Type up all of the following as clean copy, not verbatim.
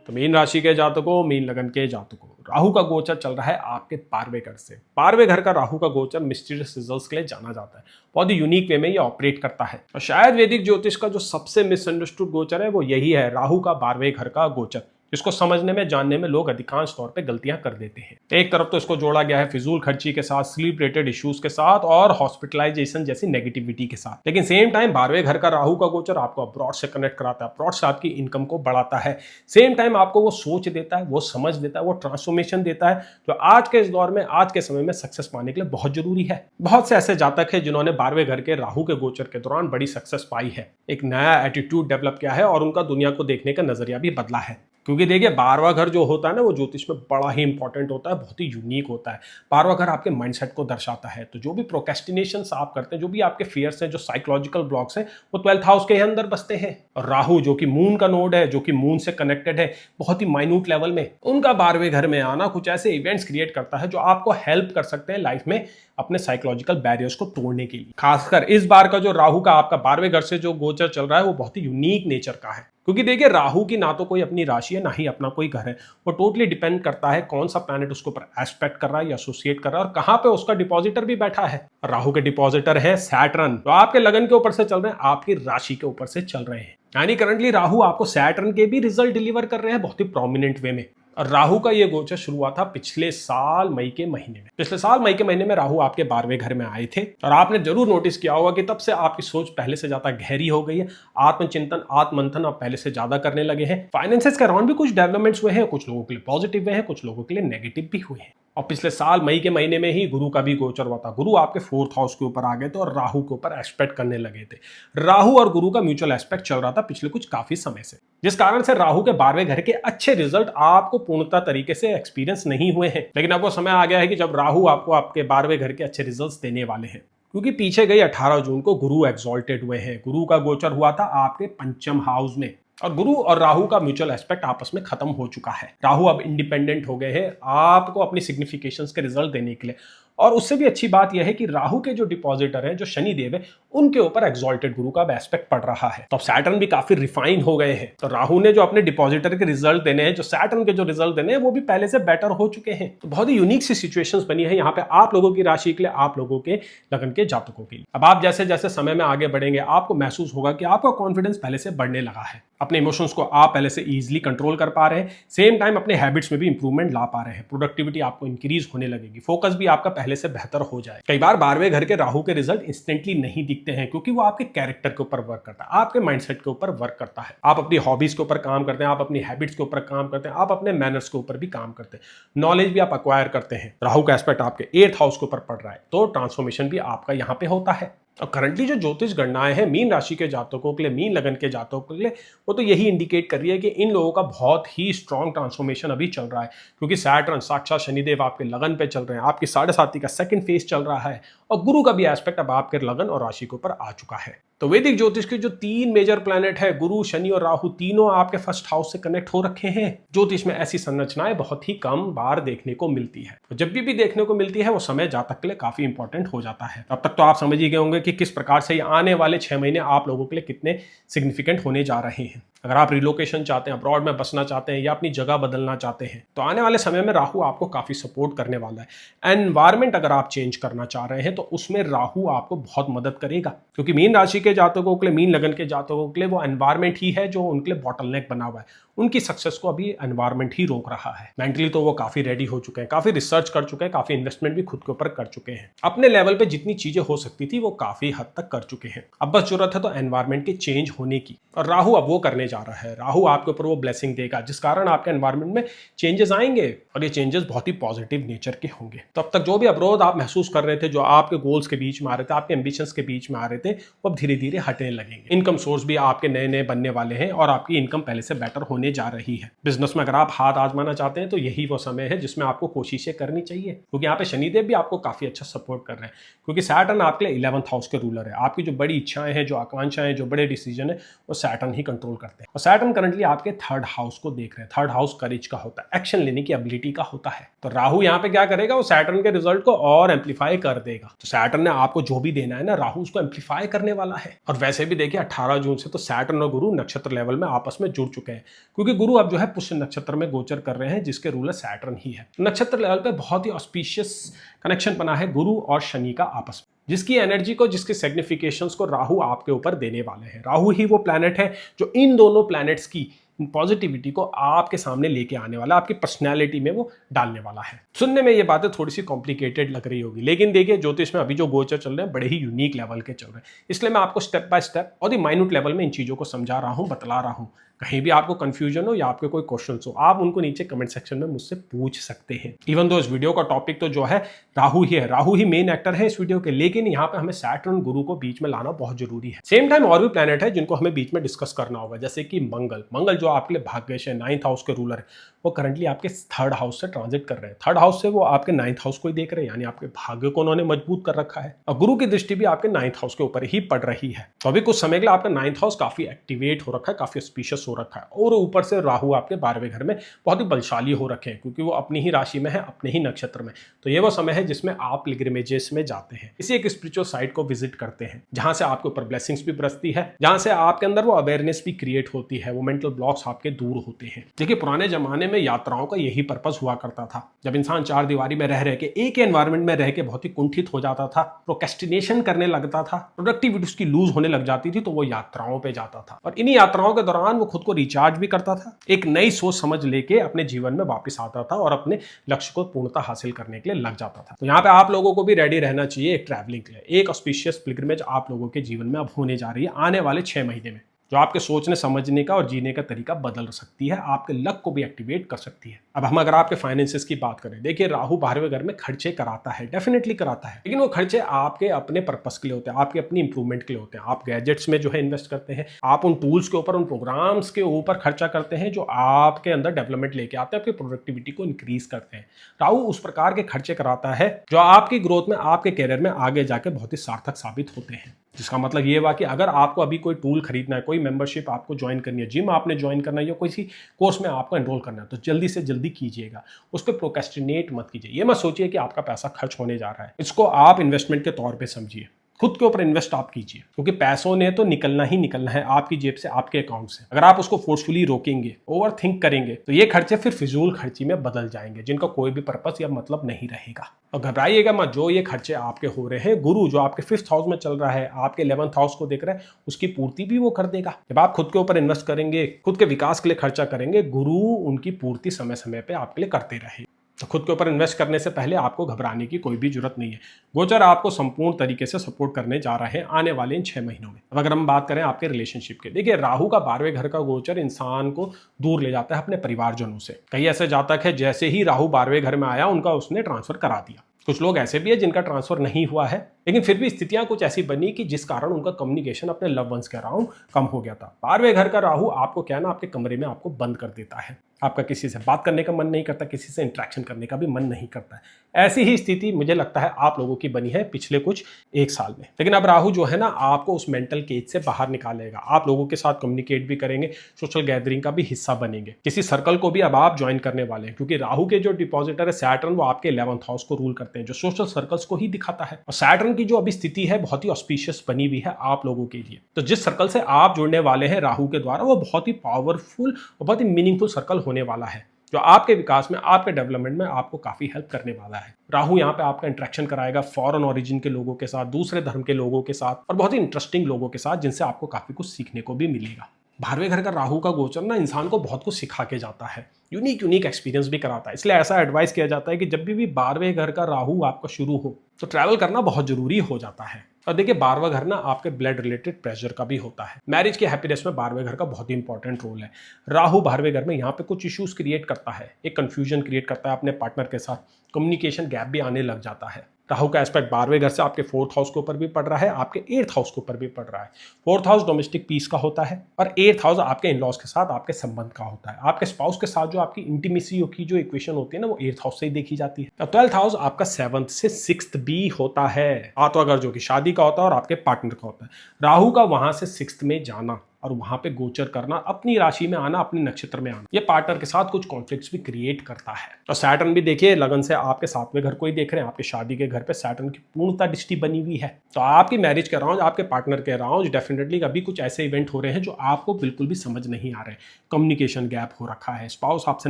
तो मीन राशि के जातकों, मीन लगन के जातकों, राहु का गोचर चल रहा है आपके 12वें घर से। 12वें घर का राहु का गोचर मिस्टीरियस रिजल्ट्स के लिए जाना जाता है। बहुत ही यूनिक वे में ये ऑपरेट करता है और शायद वैदिक ज्योतिष का जो सबसे मिसअंडरस्टूड गोचर है वो यही है, राहु का 12वें घर का गोचर। इसको समझने में, जानने में लोग अधिकांश तौर पे गलतियां कर देते हैं। एक तरफ तो इसको जोड़ा गया है फिजूल खर्ची के साथ, स्लीप रिलेटेड इश्यूज के साथ और हॉस्पिटलाइजेशन जैसी नेगेटिविटी के साथ। लेकिन सेम टाइम 12वें घर का राहु का गोचर आपको अब्रॉड से कनेक्ट कराता है, अब्रॉड से आपकी इनकम को बढ़ाता है। सेम टाइम आपको वो सोच देता है, वो समझ देता है, वो ट्रांसफॉर्मेशन देता है जो आज के इस दौर में, आज के समय में सक्सेस पाने के लिए बहुत जरूरी है। बहुत से ऐसे जातक हैं जिन्होंने 12वें घर के राहु के गोचर के दौरान बड़ी सक्सेस पाई है, एक नया एटीट्यूड डेवलप किया है और उनका दुनिया को देखने का नजरिया भी बदला है। क्योंकि देखिए 12वां घर जो होता है ना, वो ज्योतिष में बड़ा ही इंपॉर्टेंट होता है, बहुत ही यूनिक होता है। 12वां घर आपके माइंडसेट को दर्शाता है। तो जो भी प्रोक्रेस्टिनेशन आप करते हैं, जो भी आपके फियर्स हैं, जो साइकोलॉजिकल ब्लॉक्स हैं, वो 12th हाउस के अंदर बसते हैं। और राहु जो कि मून का नोड है, जो कि मून से कनेक्टेड है बहुत ही माइन्यूट लेवल में, उनका 12वें घर में आना कुछ ऐसे इवेंट्स क्रिएट करता है जो आपको हेल्प कर सकते हैं लाइफ में अपने साइकोलॉजिकल बैरियर्स को तोड़ने के लिए। खासकर इस बार का जो राहु का आपका 12वें घर से जो गोचर चल रहा है वो बहुत ही यूनिक नेचर का है। क्योंकि देखिए राहु की ना तो कोई अपनी राशि है, ना ही अपना कोई घर है। वो टोटली डिपेंड करता है कौन सा प्लैनेट उसके ऊपर एस्पेक्ट कर रहा है या एसोसिएट कर रहा है और कहां पे उसका डिपॉजिटर भी बैठा है। राहु के डिपॉजिटर है सैटर्न, तो आपके लगन के ऊपर से चल रहे हैं, आपकी राशि के ऊपर से चल रहे हैं। यानी करंटली राहु आपको सैटर्न के भी रिजल्ट डिलीवर कर रहे हैं बहुत ही प्रोमिनेंट वे में। और राहु का ये गोचर शुरू हुआ था पिछले साल मई के महीने में। पिछले साल मई के महीने में राहु आपके 12वें घर में आए थे और आपने जरूर नोटिस किया होगा कि तब से आपकी सोच पहले से ज्यादा गहरी हो गई है। आत्मचिंतन, आत्ममंथन आप पहले से ज्यादा करने लगे हैं। फाइनेंसेस के अराउंड भी कुछ डेवलपमेंट्स हुए हैं, कुछ लोगों के लिए पॉजिटिव हुए हैं, कुछ लोगों के लिए नेगेटिव भी हुए हैं। और पिछले साल मई के महीने में ही गुरु का भी गोचर हुआ था। गुरु आपके 4th हाउस के ऊपर आ गए थे और राहु के ऊपर एस्पेक्ट करने लगे थे। राहु और गुरु का म्यूचुअल एस्पेक्ट चल रहा था पिछले कुछ काफी समय से, जिस कारण से राहु के 12वें घर के अच्छे रिजल्ट आपको पूर्णतः तरीके से एक्सपीरियंस नहीं हुए हैं। लेकिन अब वो समय आ गया है कि जब राहु आपको आपके 12वें घर के अच्छे रिजल्ट्स देने वाले हैं। क्योंकि पीछे गई 18 जून को गुरु एक्सॉल्टेड हुए हैं। गुरु का गोचर हुआ था आपके 5th हाउस में और गुरु और राहु का म्यूचुअल एस्पेक्ट आपस में खत्म हो चुका है। राहु अब इंडिपेंडेंट हो गए हैं आपको अपनी सिग्निफिकेशंस के रिजल्ट देने के लिए। और उससे भी अच्छी बात यह है कि राहु के जो डिपॉजिटर हैं, जो शनि देव है, उनके ऊपर एक्सॉल्टेड गुरु का एस्पेक्ट पड़ रहा है। तो अब सैटर्न भी काफी रिफाइन हो गए हैं। तो राहु ने जो अपने डिपॉजिटर के रिजल्ट देने हैं, जो सैटर्न के जो रिजल्ट देने हैं, वो भी पहले से बेटर हो चुके हैं। तो बहुत ही यूनिक सी सिचुएशंस बनी है यहाँ पे आप लोगों की राशि के लिए, आप लोगों के लगन के जातकों के लिए। अब आप जैसे जैसे समय में आगे बढ़ेंगे, आपको महसूस होगा कि आपका कॉन्फिडेंस पहले से बढ़ने लगा है। अपने इमोशंस को आप पहले से इजीली कंट्रोल कर पा रहे हैं। सेम टाइम अपने हैबिट्स में भी इंप्रूवमेंट ला पा रहे हैं। प्रोडक्टिविटी आपको इंक्रीज होने लगेगी। फोकस भी आपका पहले से बेहतर हो जाए। कई बार 12वें घर के राहु के रिजल्ट इंस्टेंटली नहीं दिखते हैं क्योंकि वो आपके कैरेक्टर के ऊपर वर्क करता है, आपके माइंडसेट के ऊपर वर्क करता है। आप अपनी हॉबीज के ऊपर काम करते हैं, आप अपनी हैबिट्स के ऊपर काम करते हैं, आप अपने मैनर्स के ऊपर भी काम करते हैं, नॉलेज भी आप अक्वायर करते हैं। राहु का एस्पेक्ट आपके 8th हाउस के ऊपर पड़ रहा है, तो ट्रांसफॉर्मेशन भी आपका यहाँ पे होता है। और करंटली जो ज्योतिष गणनाएं हैं मीन राशि के जातकों के लिए, मीन लगन के जातकों के लिए, वो तो यही इंडिकेट कर रही है कि इन लोगों का बहुत ही स्ट्रॉन्ग ट्रांसफॉर्मेशन अभी चल रहा है। क्योंकि सैटर्न साक्षात शनिदेव आपके लगन पे चल रहे हैं, आपकी 7.5 का सेकंड फेज चल रहा है और गुरु का भी एस्पेक्ट अब आपके लगन और राशि के ऊपर आ चुका है। तो वैदिक ज्योतिष के जो 3 मेजर प्लैनेट है, गुरु, शनि और राहु, तीनों आपके 1st हाउस से कनेक्ट हो रखे हैं। ज्योतिष में ऐसी संरचनाएं बहुत ही कम बार देखने को मिलती है। तो जब भी देखने को मिलती है वो समय जातक के लिए काफी इंपॉर्टेंट हो जाता है। अब तक तो आप समझ ही गए होंगे कि किस प्रकार से आने वाले 6 महीने आप लोगों के लिए कितने सिग्निफिकेंट होने जा रहे हैं। अगर आप रिलोकेशन चाहते हैं, अब्रॉड में बसना चाहते हैं या अपनी जगह बदलना चाहते हैं, तो आने वाले समय में राहु आपको काफी सपोर्ट करने वाला है। एनवायरमेंट अगर आप चेंज करना चाह रहे हैं तो उसमें राहु आपको बहुत मदद करेगा। क्योंकि मीन राशि के जातकों के लिए, मीन लगन के जातकों के लिए वो एनवायरमेंट ही है जो उनके लिए बॉटलनेक बना हुआ है। उनकी सक्सेस को अभी एनवायरमेंट ही रोक रहा है। मेंटली तो वो काफी रेडी हो चुके हैं, काफी रिसर्च कर चुके हैं, काफी इन्वेस्टमेंट भी खुद के ऊपर कर चुके हैं। अपने लेवल पे जितनी चीजें हो सकती थी वो काफी हद तक कर चुके हैं। अब बस जरूरत है तो एनवायरमेंट के चेंज होने की, और राहु अब वो करने जा रहा है। राहु आपके ऊपर वो ब्लेसिंग देगा जिस कारण आपके एनवायरमेंट में चेंजेस आएंगे और ये चेंजेस बहुत ही पॉजिटिव नेचर के होंगे। तो अब तक जो भी अवरोध आप महसूस कर रहे थे, जो आपके गोल्स के बीच में आ रहे थे, आपके एम्बिशंस के बीच में आ रहे थे, वो अब धीरे धीरे हटने लगेंगे। इनकम सोर्स भी आपके नए नए बनने वाले हैं और आपकी इनकम पहले से बेटर होने जा रही है। बिजनेस में अगर आप हाथ आजमाना चाहते हैं तो यही वो समय है जिसमें आपको कोशिशें करनी चाहिए। क्योंकि यहाँ पे शनिदेव भी आपको काफी अच्छा सपोर्ट कर रहे हैं। क्योंकि सैटर्न आपके लिए 11th हाउस के रूलर है। आपकी जो बड़ी इच्छाएं हैं, जो आकांक्षाएं, जो बड़े डिसीजन है, वो सैटर्न ही कंट्रोल करते हैं। हैं। और सैटर्न करंटली आपके थर्ड हाउस को देख रहे हैं। थर्ड हाउस करेज का होता है, एक्शन लेने की एबिलिटी का होता है। तो राहु यहाँ पे क्या करेगा, वो सैटर्न के रिजल्ट को और एम्पलीफाई कर देगा। तो सैटर्न ने आपको जो भी देना है ना, राहु उसको एम्पलीफाई करने वाला है। और वैसे भी देखिए 18 जून से तो सैटर्न और गुरु नक्षत्र लेवल में आपस में जुड़ चुके हैं, क्योंकि गुरु अब जो है पुष्य नक्षत्र में गोचर कर रहे हैं, जिसके रूलर सैटर्न ही है। नक्षत्र लेवल पे बहुत ही ऑस्पिशियस कनेक्शन बना है गुरु और शनि का आपस में, जिसकी एनर्जी को, जिसके सिग्निफिकेशंस को राहु आपके ऊपर देने वाले हैं। राहु ही वो प्लैनेट है जो इन दोनों प्लैनेट्स की पॉजिटिविटी को आपके सामने लेके आने वाला, आपकी पर्सनैलिटी में वो डालने वाला है। सुनने में ये बातें थोड़ी सी कॉम्प्लिकेटेड लग रही होगी, लेकिन देखिए ज्योतिष में अभी जो गोचर चल रहे हैं बड़े ही यूनिक लेवल के चल रहे हैं। इसलिए मैं आपको स्टेप बाय स्टेप और दी माइन्यूट लेवल में इन चीज़ों को समझा रहा हूँ, बतला रहा हूँ। कहीं भी आपको कंफ्यूजन हो या आपके कोई क्वेश्चन हो, आप उनको नीचे कमेंट सेक्शन में मुझसे पूछ सकते हैं। इवन दो इस वीडियो का टॉपिक तो जो है राहु ही है, राहु ही मेन एक्टर है इस वीडियो के, लेकिन यहाँ पे हमें सैटर्न गुरु को बीच में लाना बहुत जरूरी है। सेम टाइम और भी प्लैनेट है जिनको हमें बीच में डिस्कस करना होगा, जैसे कि मंगल जो आपके लिए भाग्यश है, 9th हाउस के रूलर है, वो करंटली आपके 3rd हाउस से ट्रांजिट कर रहे हैं। 3rd हाउस से वो आपके 9th हाउस को ही देख रहे हैं, यानी आपके भाग्य को उन्होंने मजबूत कर रखा है। और गुरु की दृष्टि भी आपके 9th हाउस के ऊपर ही पड़ रही है। तो अभी कुछ समय के लिए आपका 9th हाउस काफी एक्टिवेट हो रखा है, काफी स्पीशियस हो रखा है। और ऊपर से राहु आपके 12वें घर में बहुत ही बलशाली हो रखे हैं, क्योंकि वो अपनी ही राशि में है, अपने ही नक्षत्र में। तो ये वो समय है जिसमें आप पिलग्रिमेजेस में जाते हैं, इसी एक स्पिरिचुअल साइट को विजिट करते हैं, जहां से आपके ऊपर ब्लेसिंग्स भी बरसती है, जहां से आपके अंदर वो अवेयरनेस भी क्रिएट होती है, वो मेंटल ब्लॉक्स आपके दूर होते हैं। देखिए पुराने जमाने में यात्राओं का यही पर्पस हुआ करता था। जब इंसान चार दीवारी में रह के एक ही एनवायरमेंट में रह के बहुत ही कुंठित हो जाता था, प्रोक्रेस्टिनेशन करने लगता था, प्रोडक्टिविटी उसकी लूज होने लग जाती थी, तो वो यात्राओं पे जाता था। और इन्हीं यात्राओं के दौरान वो खुद को रिचार्ज भी करता था, एक नई सोच समझ लेके अपने जीवन में वापस आता था और अपने लक्ष्य को पूर्णता हासिल करने के लिए लग जाता था। तो यहाँ पे आप लोगों को भी रेडी रहना चाहिए एक ट्रैवलिंग के लिए। एक ऑस्पिशियस पिलग्रिमेज आप लोगों के जीवन में अब होने जा रही है आने वाले 6 महीने में, जो आपके सोचने समझने का और जीने का तरीका बदल सकती है, आपके लक को भी एक्टिवेट कर सकती है। अब हम अगर आपके फाइनेंसेस की बात करें, देखिए राहु 12वें घर में खर्चे कराता है, डेफिनेटली कराता है, लेकिन वो खर्चे आपके अपने पर्पस के लिए होते हैं, आपके अपनी इंप्रूवमेंट के लिए होते हैं। आप गैजेट्स में जो है इन्वेस्ट करते हैं, आप उन टूल्स के ऊपर, उन प्रोग्राम्स के ऊपर खर्चा करते हैं जो आपके अंदर डेवलपमेंट लेके आते हैं, आपकी प्रोडक्टिविटी को इंक्रीज करते हैं। राहु उस प्रकार के खर्चे कराता है जो आपकी ग्रोथ में, आपके कैरियर में आगे जाके बहुत ही सार्थक साबित होते हैं। जिसका मतलब ये हुआ कि अगर आपको अभी कोई टूल खरीदना है, कोई मेंबरशिप आपको ज्वाइन करनी है, जिम आपने ज्वाइन करना है या किसी कोर्स में आपको एनरोल करना है, तो जल्दी से जल्दी कीजिएगा, उस पर प्रोक्रेस्टिनेट मत कीजिए। ये मत सोचिए कि आपका पैसा खर्च होने जा रहा है, इसको आप इन्वेस्टमेंट के तौर पे समझिए, खुद के ऊपर इन्वेस्ट आप कीजिए, क्योंकि पैसों ने तो निकलना ही निकलना है आपकी जेब से, आपके अकाउंट से। अगर आप उसको फोर्सफुली रोकेंगे, ओवर थिंक करेंगे, तो ये खर्चे फिर फिजूल खर्ची में बदल जाएंगे, जिनका कोई भी पर्पस या मतलब नहीं रहेगा। और घबराइएगा मत, जो ये खर्चे आपके हो रहे हैं, गुरु जो आपके 5th हाउस में चल रहा है, आपके 11th हाउस को देख रहा है, उसकी पूर्ति भी वो कर देगा। जब आप खुद के ऊपर इन्वेस्ट करेंगे, खुद के विकास के लिए खर्चा करेंगे, गुरु उनकी पूर्ति समय समय पे आपके लिए करते रहे। तो खुद के ऊपर इन्वेस्ट करने से पहले आपको घबराने की कोई भी जरूरत नहीं है। गोचर आपको संपूर्ण तरीके से सपोर्ट करने जा रहे हैं आने वाले इन 6 महीनों में। अब अगर हम बात करें आपके रिलेशनशिप के, देखिए राहु का 12वें घर का गोचर इंसान को दूर ले जाता है अपने परिवारजनों से। कई ऐसे जातक है जैसे ही राहु 12वें घर में आया, उनका उसने ट्रांसफर करा दिया। कुछ लोग ऐसे भी है जिनका ट्रांसफर नहीं हुआ है, लेकिन फिर भी स्थितियां कुछ ऐसी बनी कि जिस कारण उनका कम्युनिकेशन अपने लव वंस के अराउंड कम हो गया था। 12वें घर का राहु आपको क्या ना, आपके कमरे में आपको बंद कर देता है, आपका किसी से बात करने का मन नहीं करता, किसी से इंटरेक्शन करने का भी मन नहीं करता है। ऐसी ही स्थिति मुझे लगता है आप लोगों की बनी है पिछले कुछ 1 साल में। लेकिन अब राहु जो है ना, आपको उस मेंटल केज से बाहर निकालेगा। आप लोगों के साथ कम्युनिकेट भी करेंगे, सोशल गैदरिंग का भी हिस्सा बनेंगे, किसी सर्कल को भी अब आप ज्वाइन करने वाले हैं, क्योंकि राहु के जो डिपॉजिटर है सैटर्न, वो आपके 11th हाउस को रूल करते हैं, जो सोशल सर्कल्स को ही दिखाता है। और सैटर्न की जो अभी स्थिति है बहुत ही ऑस्पिशियस बनी हुई है आप लोगों के लिए। तो जिस सर्कल से आप जुड़ने वाले हैं राहु के द्वारा, वो बहुत ही पावरफुल और बहुत ही मीनिंगफुल सर्कल होने वाला है, जो आपके विकास में, आपके डेवलपमेंट में आपको काफी हेल्प करने वाला है। राहु यहाँ पे आपका इंटरेक्शन कराएगा फॉरेन ओरिजिन के लोगों के साथ, दूसरे धर्म के लोगों के साथ, और बहुत ही इंटरेस्टिंग लोगों के साथ, जिनसे आपको काफी कुछ सीखने को भी मिलेगा। 12वें घर का राहु का गोचर ना इंसान को बहुत कुछ सिखा के जाता है, यूनिक एक्सपीरियंस भी कराता है। इसलिए ऐसा एडवाइस किया जाता है कि जब भी 12वें घर का राहु आपका शुरू हो, तो ट्रैवल करना बहुत जरूरी हो जाता है। और देखिए 12वां घर ना आपके ब्लड रिलेटेड प्रेशर का भी होता है। मैरिज के हैप्पीनेस में 12वें घर का बहुत ही इंपॉर्टेंट रोल है। राहु 12वें घर में यहाँ पे कुछ इश्यूज क्रिएट करता है, एक कंफ्यूजन क्रिएट करता है अपने पार्टनर के साथ, कम्युनिकेशन गैप भी आने लग जाता है। राहु का एस्पेक्ट 12वें घर से आपके 4th हाउस के ऊपर भी पड़ रहा है, आपके 8th हाउस के ऊपर भी पड़ रहा है। 4th हाउस डोमेस्टिक पीस का होता है, और 8th हाउस आपके इन-लॉज के साथ आपके संबंध का होता है। आपके स्पाउस के साथ जो आपकी इंटीमेसी की जो इक्वेशन होती है ना, वो 8th हाउस से ही देखी जाती है। 12th हाउस आपका 7th से 6th भी होता है, आत्वागर जो कि शादी का होता है और आपके पार्टनर का होता है। राहु का वहां से 6th में जाना और वहां पे गोचर करना, अपनी राशि में आना, अपने नक्षत्र में आना, ये पार्टनर के साथ कुछ कॉन्फ्लिक्ट्स भी क्रिएट करता है। और सैटर्न भी देखिए लगन से आपके 7वें घर को ही देख रहे हैं, आपके शादी के घर पे सैटर्न की पूर्णता दृष्टि बनी हुई है। तो आपकी मैरिज के अराउंड, आपके पार्टनर के अराउंड डेफिनेटली अभी कुछ ऐसे इवेंट हो रहे हैं जो आपको बिल्कुल भी समझ नहीं आ रहे। कम्युनिकेशन गैप हो रखा है, स्पाउस आपसे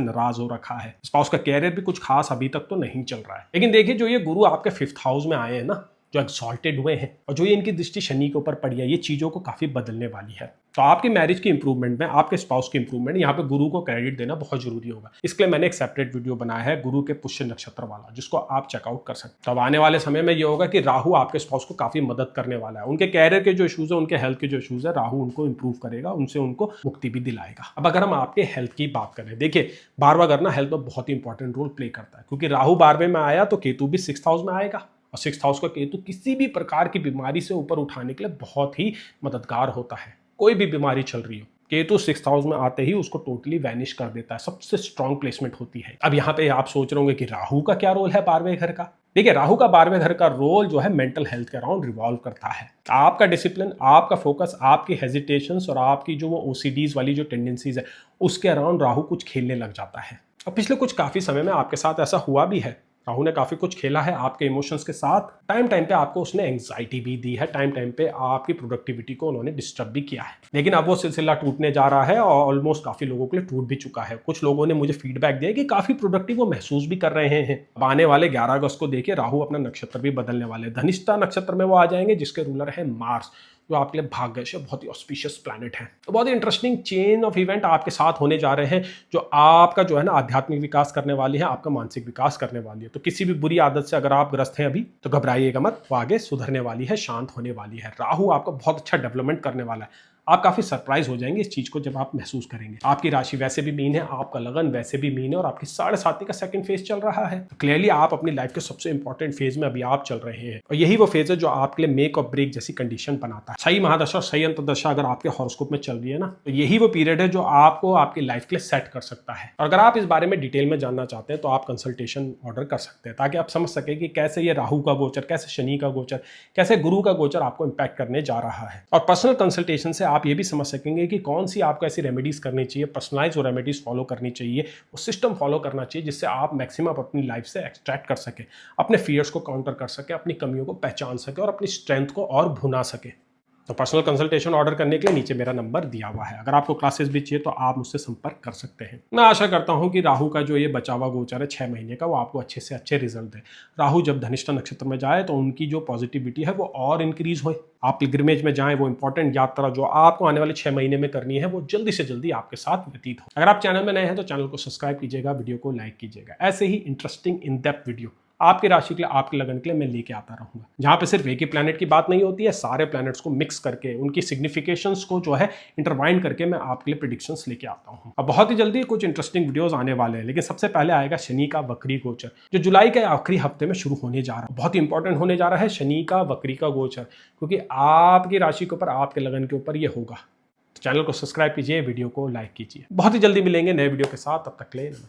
नाराज हो रखा है, स्पाउस का कैरियर भी कुछ खास अभी तक तो नहीं चल रहा है। लेकिन देखिए जो ये गुरु आपके 5th हाउस में आए हैं ना, जो एक्सॉल्टेड हुए हैं, और जो ये इनकी दृष्टि शनि के ऊपर पड़ी है, ये चीजों को काफी बदलने वाली है। तो आपकी मैरिज की इंप्रूवमेंट में, आपके स्पाउस की इंप्रूवमेंट, यहाँ पे गुरु को क्रेडिट देना बहुत जरूरी होगा। इसके लिए मैंने एक सेपरेट वीडियो बनाया है गुरु के पुष्य नक्षत्र वाला, जिसको आप चेकआउट कर सकते हैं। तो अब आने वाले समय में ये होगा कि राहु आपके स्पाउस को काफी मदद करने वाला है। उनके कैरियर के जो इशूज है, उनके हेल्थ के जो इशूज है, राहु उनको इंप्रूव करेगा, उनसे उनको मुक्ति भी दिलाएगा। अब अगर हम आपके हेल्थ की बात करें, देखिए 12वां घर ना हेल्थ में बहुत ही इंपॉर्टेंट रोल प्ले करता है, क्योंकि राहु 12वें में आया तो केतु भी 6th हाउस में आएगा, और 6th हाउस का केतु किसी भी प्रकार की बीमारी से ऊपर उठाने के लिए बहुत ही मददगार होता है। कोई भी बीमारी चल रही हो, केतु 6th हाउस में आते ही उसको टोटली वैनिश कर देता है, सबसे स्ट्रॉन्ग प्लेसमेंट होती है। अब यहाँ पे आप सोच रहे होंगे कि राहु का क्या रोल है 12वें घर का। देखिए राहु का 12वें घर का रोल जो है मेंटल हेल्थ के अराउंड रिवॉल्व करता है। आपका डिसिप्लिन, आपका फोकस, आपकी हेजिटेशंस और आपकी जो वो ओसीडीज वाली जो टेंडेंसीज है, उसके अराउंड राहु कुछ खेलने लग जाता है। और पिछले कुछ काफी समय में आपके साथ ऐसा हुआ भी है। राहु ने काफी कुछ खेला है आपके इमोशंस के साथ। टाइम टाइम पे आपको उसने एंग्जाइटी भी दी है, टाइम टाइम पे आपकी प्रोडक्टिविटी को उन्होंने डिस्टर्ब भी किया है। लेकिन अब वो सिलसिला टूटने जा रहा है और ऑलमोस्ट काफी लोगों के लिए टूट भी चुका है। कुछ लोगों ने मुझे फीडबैक दिया कि काफी प्रोडक्टिव वो महसूस भी कर रहे हैं। अब आने वाले 11 अगस्त को देखिए राहु अपना नक्षत्र भी बदलने वाले, धनिष्ठा नक्षत्र में वो आ जाएंगे, जिसके रूलर है मार्स, जो आपके लिए भाग्य बहुत ही ऑस्पिशियस प्लैनेट है। तो बहुत ही इंटरेस्टिंग चेन ऑफ इवेंट आपके साथ होने जा रहे हैं, जो आपका जो है ना आध्यात्मिक विकास करने वाली है, आपका मानसिक विकास करने वाली है। तो किसी भी बुरी आदत से अगर आप ग्रस्त हैं अभी, तो घबराइएगा मत, वो आगे सुधरने वाली है, शांत होने वाली है। राहु आपका बहुत अच्छा डेवलपमेंट करने वाला है। आप काफी सरप्राइज हो जाएंगे इस चीज को जब आप महसूस करेंगे। आपकी राशि वैसे भी मीन है, आपका लगन वैसे भी मीन है, और आपकी 7.5 का सेकंड फेज चल रहा है। तो क्लियरली आप अपनी लाइफ के सबसे इंपॉर्टेंट फेज में अभी आप चल रहे हैं, और यही वो फेज है जो आपके लिए मेक और ब्रेक जैसी कंडीशन बनाता है। सही महादशा और सही अंतर्दशा अगर आपके हॉरोस्कोप में चल रही है ना, तो यही वो पीरियड है जो आपको आपकी लाइफ के लिए सेट कर सकता है। और अगर आप इस बारे में डिटेल में जानना चाहते हैं तो आप कंसल्टेशन ऑर्डर कर सकते हैं, ताकि आप समझ सके कि कैसे ये राहु का गोचर, कैसे शनि का गोचर, कैसे गुरु का गोचर आपको इंपैक्ट करने जा रहा है। और पर्सनल कंसल्टेशन से आप ये भी समझ सकेंगे कि कौन सी आपको ऐसी रेमेडीज करनी चाहिए, पर्सनलाइज रेमेडीज फॉलो करनी चाहिए, वो सिस्टम फॉलो करना चाहिए, जिससे आप मैक्सिमम अपनी लाइफ से एक्सट्रैक्ट कर सके, अपने फियर्स को काउंटर कर सके, अपनी कमियों को पहचान सके और अपनी स्ट्रेंथ को और भुना सके। तो पर्सनल कंसल्टेशन ऑर्डर करने के लिए नीचे मेरा नंबर दिया हुआ है। अगर आपको क्लासेस भी चाहिए तो आप मुझसे संपर्क कर सकते हैं। मैं आशा करता हूं कि राहु का जो ये बचा हुआ गोचर है 6 महीने का, वो आपको अच्छे से अच्छे रिजल्ट दे। राहु जब धनिष्ठा नक्षत्र में जाए तो उनकी जो पॉजिटिविटी है वो और इंक्रीज हो। आप पिलग्रिमेज में जाएं, वो इंपॉर्टेंट यात्रा जो आपको आने वाले 6 महीने में करनी है, वो जल्दी से जल्दी आपके साथ व्यतीत हो। अगर आप चैनल में नए हैं तो चैनल को सब्सक्राइब कीजिएगा, वीडियो को लाइक कीजिएगा। ऐसे ही इंटरेस्टिंग इन डेप्थ वीडियो आपकी राशि के लिए, आपके लगन के लिए मैं लेके आता रहूंगा, जहां पे सिर्फ एक ही प्लैनेट की बात नहीं होती है, सारे प्लैनेट्स को मिक्स करके, उनकी सिग्निफिकेशंस को जो है इंटरवाइन करके मैं आपके लिए प्रेडिक्शंस लेके आता हूं। अब बहुत ही जल्दी कुछ इंटरेस्टिंग वीडियोस आने वाले हैं, लेकिन सबसे पहले आएगा शनि का वक्री गोचर, जो जुलाई के आखिरी हफ्ते में शुरू होने जा रहा है। बहुत ही इंपॉर्टेंट होने जा रहा है शनि का वक्री का गोचर, क्योंकि आपकी राशि के ऊपर, आपके लगन के ऊपर ये होगा। तो चैनल को सब्सक्राइब कीजिए, वीडियो को लाइक कीजिए। बहुत ही जल्दी मिलेंगे नए वीडियो के साथ, तब तक के लिए नमस्कार।